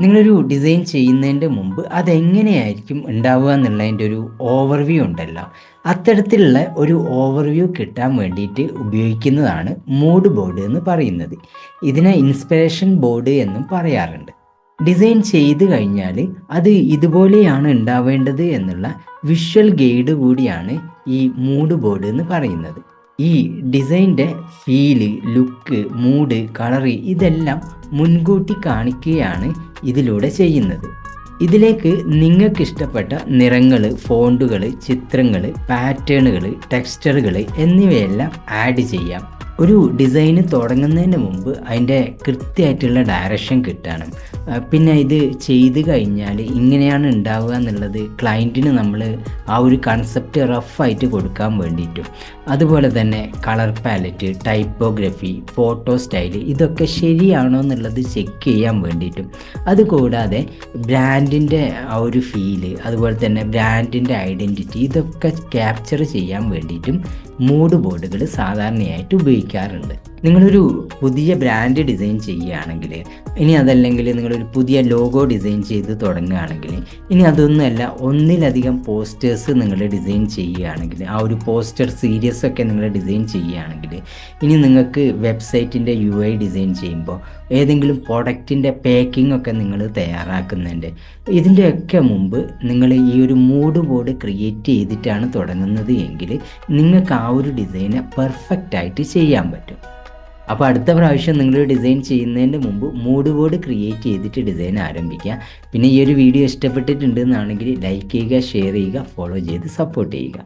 നിങ്ങളൊരു ഡിസൈൻ ചെയ്യുന്നതിൻ്റെ മുമ്പ് അതെങ്ങനെയായിരിക്കും ഉണ്ടാവുക എന്നുള്ളതിൻ്റെ ഒരു ഓവർവ്യൂ ഉണ്ടല്ലോ. അത്തരത്തിലുള്ള ഒരു ഓവർവ്യൂ കിട്ടാൻ വേണ്ടിയിട്ട് ഉപയോഗിക്കുന്നതാണ് മൂഡ് ബോർഡ് എന്ന് പറയുന്നത്. ഇതിനെ ഇൻസ്പിറേഷൻ ബോർഡ് എന്നും പറയാറുണ്ട്. ഡിസൈൻ ചെയ്ത് കഴിഞ്ഞാൽ അത് ഇതുപോലെയാണ് ഉണ്ടാവേണ്ടത് എന്നുള്ള വിഷ്വൽ ഗൈഡ് കൂടിയാണ് ഈ മൂഡ് ബോർഡ് എന്ന് പറയുന്നത്. ഈ ഡിസൈൻ്റെ ഫീല്, ലുക്ക്, മൂഡ്, കളറ് ഇതെല്ലാം മുൻകൂട്ടി കാണിക്കുകയാണ് ഇതിലൂടെ ചെയ്യുന്നത്. ഇതിലേക്ക് നിങ്ങൾക്കിഷ്ടപ്പെട്ട നിറങ്ങൾ, ഫോണ്ടുകൾ, ചിത്രങ്ങൾ, പാറ്റേണുകൾ, ടെക്സ്ചറുകൾ എന്നിവയെല്ലാം ആഡ് ചെയ്യാം. ഒരു ഡിസൈന് തുടങ്ങുന്നതിന് മുമ്പ് അതിൻ്റെ കൃത്യമായിട്ടുള്ള ഡയറക്ഷൻ കിട്ടണം. പിന്നെ ഇത് ചെയ്ത് കഴിഞ്ഞാൽ ഇങ്ങനെയാണ് ഉണ്ടാവുക എന്നുള്ളത് ക്ലയൻറ്റിന് നമ്മൾ ആ ഒരു കൺസെപ്റ്റ് റഫായിട്ട് കൊടുക്കാൻ വേണ്ടിയിട്ടും, അതുപോലെ തന്നെ colour palette, typography, photo style ഇതൊക്കെ ശരിയാണോ എന്നുള്ളത് ചെക്ക് ചെയ്യാൻ വേണ്ടിയിട്ടും, അതുകൂടാതെ ബ്രാൻഡിൻ്റെ ആ ഒരു ഫീല്, അതുപോലെ തന്നെ ബ്രാൻഡിൻ്റെ ഐഡൻറ്റിറ്റി ഇതൊക്കെ ക്യാപ്ചർ ചെയ്യാൻ വേണ്ടിയിട്ടും മൂഡ് ബോർഡുകൾ സാധാരണയായിട്ട് ഉപയോഗിക്കാറുണ്ട്. നിങ്ങളൊരു പുതിയ ബ്രാൻഡ് ഡിസൈൻ ചെയ്യുകയാണെങ്കിൽ, ഇനി അതല്ലെങ്കിൽ നിങ്ങളൊരു പുതിയ ലോഗോ ഡിസൈൻ ചെയ്ത് തുടങ്ങുകയാണെങ്കിൽ, ഇനി അതൊന്നുമല്ല ഒന്നിലധികം പോസ്റ്റേഴ്സ് നിങ്ങൾ ഡിസൈൻ ചെയ്യുകയാണെങ്കിൽ, ആ ഒരു പോസ്റ്റർ സീരീസ് ഒക്കെ നിങ്ങൾ ഡിസൈൻ ചെയ്യുകയാണെങ്കിൽ, ഇനി നിങ്ങൾക്ക് വെബ്സൈറ്റിൻ്റെ UI ഡിസൈൻ ചെയ്യുമ്പോൾ, ഏതെങ്കിലും പ്രൊഡക്റ്റിൻ്റെ പാക്കിംഗ് ഒക്കെ നിങ്ങൾ തയ്യാറാക്കുന്നുണ്ട്, ഇതിൻ്റെയൊക്കെ മുമ്പ് നിങ്ങൾ ഈ ഒരു മൂഡ് ബോർഡ് ക്രിയേറ്റ് ചെയ്തിട്ടാണ് തുടങ്ങുന്നത് എങ്കിൽ നിങ്ങൾക്ക് ആ ഒരു ഡിസൈനെ പെർഫെക്റ്റായിട്ട് ചെയ്യാൻ പറ്റും. അപ്പോൾ അടുത്ത പ്രാവശ്യം നിങ്ങൾ ഡിസൈൻ ചെയ്യുന്നതിൻ്റെ മുമ്പ് മൂഡ് ബോർഡ് ക്രിയേറ്റ് ചെയ്തിട്ട് ഡിസൈൻ ആരംഭിക്കുക. പിന്നെ ഈ ഒരു വീഡിയോ ഇഷ്ടപ്പെട്ടിട്ടുണ്ടെന്നാണെങ്കിൽ ലൈക്ക് ചെയ്യുക, ഷെയർ ചെയ്യുക, ഫോളോ ചെയ്ത് സപ്പോർട്ട് ചെയ്യുക.